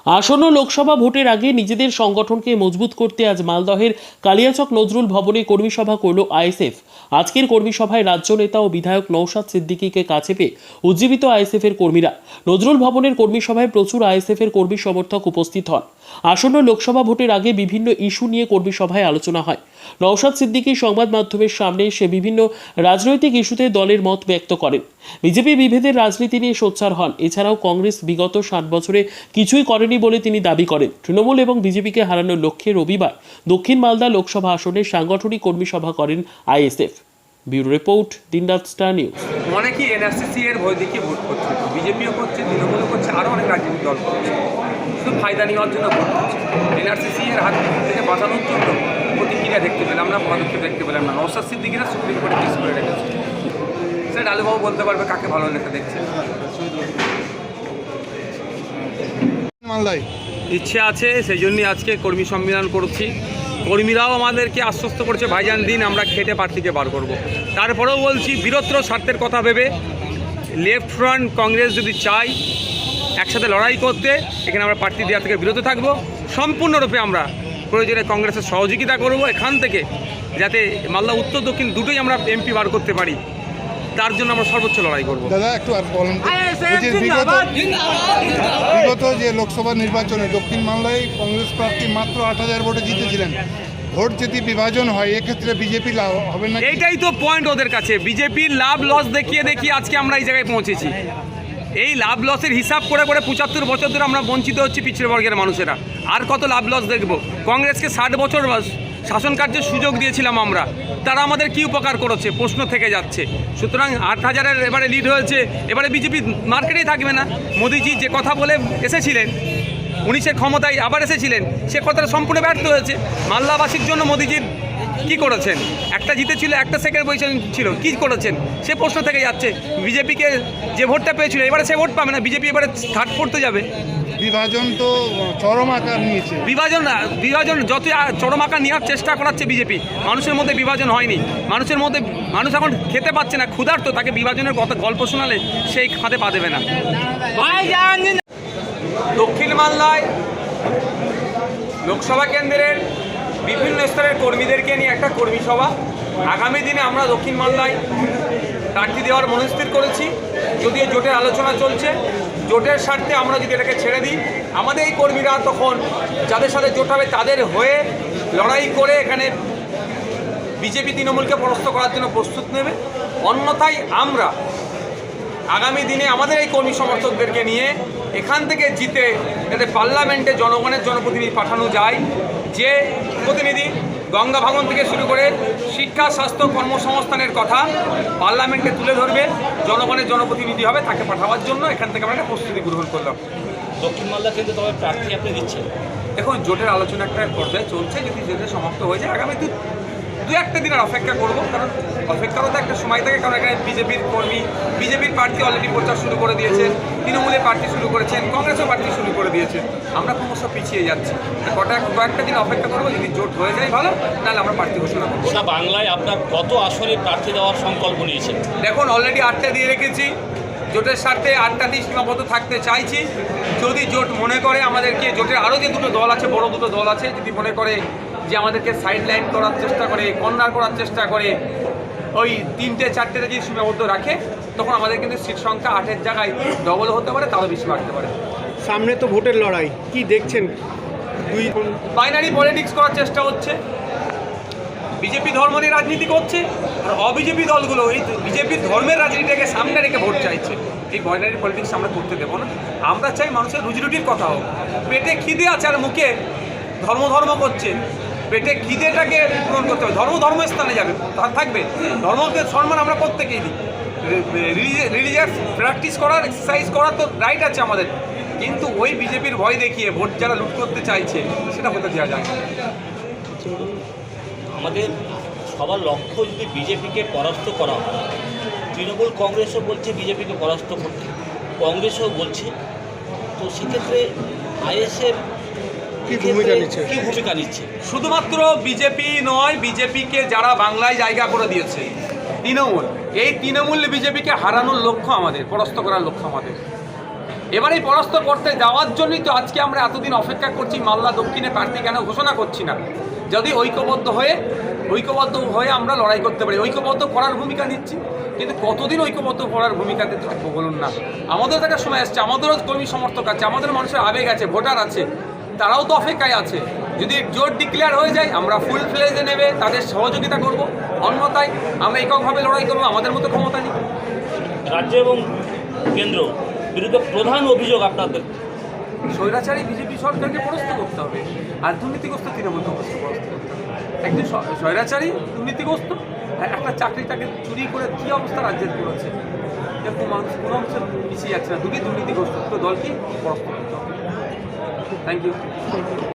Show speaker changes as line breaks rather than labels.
আসন্ন লোকসভা ভোটের আগে নিজেদের সংগঠনকে মজবুত করতে আজ মালদহের কালিয়াচক নজরুল ভবনে কর্মী সভা করল আইএসএফ। আজকের কর্মী সভায় রাজ্য নেতা ও বিধায়ক নওশাদ সিদ্দিকীকে কাছে পেয়ে উজ্জীবিত আইএসএফ এর কর্মীরা। নজরুল ভবনের কর্মী সভায় প্রচুর আইএসএফ এর কর্মী সমর্থক উপস্থিত হন। আসন্ন লোকসভা ভোটের আগে বিভিন্ন ইস্যু নিয়ে কর্মী সভায় আলোচনা হয়। নওশাদ সিদ্দিকী সংবাদ মাধ্যমের সামনে এসে বিভিন্ন রাজনৈতিক ইস্যুতে দলের মত ব্যক্ত করেন। বিজেপি বিভেদের রাজনীতি নিয়ে সোচ্চার হন। এছাড়াও কংগ্রেস বিগত 7 বছরে কিছুই করেনি বলে তিনি দাবি করেন। তৃণমূল এবং বিজেপিকে হারানোর লক্ষ্যে রবিবার দক্ষিণ মালদা লোকসভা আসনে সাংগঠনিক কর্মী সভা করেন আইএসএফ। ব্যুরো রিপোর্ট, দিনরাত স্টার নিউজ।
অনেকেই এনআরসিসি এর ভয় দেখিয়ে ভোট করছে, বিজেপিও করছে, তৃণমূলও করছে, আরও অনেক রাজনৈতিক দল করছে। শুধু ফায়দা নেওয়ার জন্য ভোট করছে। এনআরসিসি এর হাত থেকে বাঁচানোর জন্য প্রতিক্রিয়া দেখতে পেলাম না, পদক্ষেপ দেখতে পেলাম না। নওশাদ সিদ্দিকীরা সুপ্রিম কোর্টে কেস করে রেখেছে। সেটা ডালুবাবু বলতে পারবে কাকে ভালো লেখা দেখছে।
মালদায়
ইচ্ছে আছে, সেই জন্যই আজকে কর্মী সম্মেলন করছি। কর্মীরাও আমাদেরকে আশ্বস্ত করছে, ভাইজান দিন, আমরা খেটে প্রার্থীকে বার করব। তারপরেও বলছি, বৃহত্তর স্বার্থের কথা ভেবে লেফট ফ্রন্ট কংগ্রেস যদি চাই একসাথে লড়াই করতে, এখানে আমরা প্রার্থী দেওয়া থেকে বিরত থাকব। সম্পূর্ণরূপে আমরা প্রয়োজনে কংগ্রেসের সহযোগিতা করব এখান থেকে, যাতে মালদা উত্তর দক্ষিণ দুটোই আমরা এমপি বার করতে পারি। তার জন্য আমরা সর্বোচ্চ লড়াই করব।
দাদা একটু আর বলেন তো, বিগত যে লোকসভা নির্বাচনে দক্ষিণ মালদায় কংগ্রেস প্রার্থী মাত্র 8,000 ভোটে জিতেছিলেন। ভোট যদি বিভাজন হয় এক্ষেত্রে বিজেপি লাভ হবে না?
এইটাই তো পয়েন্ট ওদের কাছে। বিজেপির লাভ লস দেখিয়ে আজকে আমরা এই জায়গায় পৌঁছেছি। এই লাভ লসের হিসাব করে 75 বছর ধরে আমরা বঞ্চিত হচ্ছি পিছিয়ে বর্গের মানুষেরা। আর কত লাভ লস দেখব? কংগ্রেসকে 60 বছর শাসন কার্যের সুযোগ দিয়েছিলাম আমরা, তারা আমাদের কি উপকার করেছে প্রশ্ন থেকে যাচ্ছে। সুতরাং 8,000-এর এবারে লিড হয়েছে, এবারে বিজেপি মার্কেটেই থাকবে না। মোদিজি যে কথা বলে এসেছিলেন, 19-এর ক্ষমতায় আবার এসেছিলেন, সে কথাটা সম্পূর্ণ ব্যর্থ হয়েছে। মালদাবাসীর জন্য মোদিজির কি করেছেন? একটা জিতেছিল, একটা সেকেন্ড পজিশন ছিল, কি করেছেন? সে প্রশ্ন থেকে যাচ্ছে। বিজেপিকে যে ভোটটা পেয়েছিল এবারে সে ভোট পাবে না, বিজেপি এবারে থার্ড করতে যাবে।
বিভাজন তো চরম আকার নিয়েছে।
বিভাজন যত চরম আকার নেওয়ার চেষ্টা করাচ্ছে বিজেপি, মানুষের মধ্যে বিভাজন হয়নি। মানুষ এখন খেতে পাচ্ছে না, ক্ষুধার্ত, তাকে বিভাজনের গল্প শোনালে সেই খাতে পা দেবে না। দক্ষিণ মালদায় লোকসভা কেন্দ্রের বিভিন্ন স্তরের কর্মীদেরকে নিয়ে একটা কর্মী সভা। আগামী দিনে আমরা দক্ষিণ মালদায় প্রার্থী দেওয়ার মনস্থির করেছি। যদিও জোটের আলোচনা চলছে, জোটের স্বার্থে আমরা যদি এটাকে ছেড়ে দিই, আমাদের এই কর্মীরা তখন যাদের সাথে জোট হবে তাদের হয়ে লড়াই করে এখানে বিজেপি তৃণমূলকে পরাস্ত করার জন্য প্রস্তুত নেবে। অন্যথায় আমরা আগামী দিনে আমাদের এই কর্মী সমর্থকদেরকে নিয়ে এখান থেকে জিতে যাতে পার্লামেন্টে জনগণের জনপ্রতিনিধি পাঠানো যায়, যে প্রতিনিধি গঙ্গা ভাঙন থেকে শুরু করে শিক্ষা, স্বাস্থ্য, কর্মসংস্থানের কথা পার্লামেন্টে তুলে ধরবে, জনগণের জনপ্রতিনিধি হবে, তাকে পাঠাবার জন্য এখান থেকে আমরা একটা প্রস্তুতি গ্রহণ করলাম।
দক্ষিণ মালদা কিন্তু তবে প্রার্থী আপনি দিচ্ছেন?
এখন জোটের আলোচনা একটা পর্যায়ে চলছে, যদি জোটের সমাপ্ত হয়ে যায় আগামী দু একটা দিনের অপেক্ষা করব। কারণ অপেক্ষারও তো একটা সময় থাকে, কারণ এখানে বিজেপির প্রার্থী অলরেডি প্রচার শুরু করে দিয়েছেন, তৃণমূলের প্রার্থী শুরু করেছেন, কংগ্রেসের প্রার্থী শুরু করে দিয়েছে। আমরা ক্রমশ পিছিয়ে যাচ্ছি। কয়েকটা দিন অপেক্ষা করবো, যদি জোট হয়ে যায় ভালো, তাহলে আমরা প্রার্থী ঘোষণা করবো।
না, বাংলায় আপনার কত আসনে প্রার্থী দেওয়ার সংকল্প নিয়েছেন?
দেখুন, অলরেডি 8টা দিয়ে রেখেছি। জোটের স্বার্থে 8টাতেই সীমাবদ্ধ থাকতে চাইছি। যদি জোট মনে করে আমাদেরকে, জোটের আরও যে দুটো দল আছে, বড় দুটো দল আছে, যদি মনে করে যে আমাদেরকে সাইড লাইন করার চেষ্টা করে, কর্নার করার চেষ্টা করে, ওই 3-4টে যদি সীমাবদ্ধ রাখে, তখন আমাদের কিন্তু সিট সংখ্যা 8-এর জায়গায় ডবল হতে পারে, তারও বেশি বাড়তে পারে।
সামনে তো ভোটের লড়াই, কি দেখছেন?
বাইনারি পলিটিক্স করার চেষ্টা হচ্ছে। বিজেপি ধর্ম নিয়ে রাজনীতি করছে, আর অবিজেপি দলগুলো এই বিজেপির ধর্মের রাজনীতিটাকে সামনে রেখে ভোট চাইছে। এই বাইনারি পলিটিক্স আমরা করতে দেবো না। আমরা চাই মানুষের রুজিরুটির কথা হোক। পেটে খিদে আছে আর মুখে ধর্ম করছে, পেটে খিদেটাকে পূরণ করতে হবে। ধর্ম স্থানে যাবে, তার থাকবে। ধর্মকে সম্মান আমরা প্রত্যেকেই দিই। রিলিজিয়াস প্র্যাকটিস করার, এক্সারসাইজ করার তো রাইট আছে আমাদের, কিন্তু ওই বিজেপির ভয় দেখিয়ে ভোট যারা লুট করতে চাইছে সেটা হতে দেওয়া যায় না।
আমাদের সবার লক্ষ্য যদি বিজেপিকে পরাস্ত করা হয়, তৃণমূল কংগ্রেসও বলছে বিজেপিকে পরাস্ত করতে, কংগ্রেসও বলছে, তো সেক্ষেত্রে আইএসএফ কি ভূমিকা নিচ্ছে?
শুধুমাত্র বিজেপি নয়, বিজেপিকে যারা বাংলায় জায়গা করে দিয়েছে তৃণমূল, এই তৃণমূল বিজেপিকে হারানোর লক্ষ্য আমাদের, পরাস্ত করার লক্ষ্য আমাদের। এবার এই পরাস্ত করতে যাওয়ার জন্যই তো আজকে আমরা এতদিন অপেক্ষা করছি, মালদা দক্ষিণে প্রার্থী কেন ঘোষণা করছি না। যদি ঐক্যবদ্ধ হয়ে আমরা লড়াই করতে পারি, ঐক্যবদ্ধ করার ভূমিকা নিচ্ছি, কিন্তু কতদিন ঐক্যবদ্ধ করার ভূমিকাতে থাকবো বলুন না। আমাদের একটা সময় আসছে, আমাদেরও কর্মী সমর্থক আছে, আমাদের মানুষের আবেগ আছে, ভোটার আছে, তারাও তো অপেক্ষায় আছে। যদি জোট ডিক্লেয়ার হয়ে যায় আমরা ফুল ফ্লেজে নেবে তাদের সহযোগিতা করব, অন্যথায় আমরা এককভাবে লড়াই করবো, আমাদের মতো ক্ষমতা নেই।
রাজ্য এবং কেন্দ্র বিরুদ্ধে প্রধান অভিযোগ আপনাদের
স্বৈরাচারী বিজেপি সরকারকে পরাস্ত করতে হবে, আর দুর্নীতিগ্রস্ত তৃণমূল কংগ্রেসকে পরাস্ত করতে হবে। একজন স্বৈরাচারী দুর্নীতিগ্রস্ত একটা চাকরিটাকে চুরি করে কী অবস্থা রাজ্যের করেছে, এরকম মানুষ কোনো অংশে পিছিয়ে যাচ্ছে না। দুটি দুর্নীতিগ্রস্ত দলকে পরাস্ত করতে হবে। Thank you.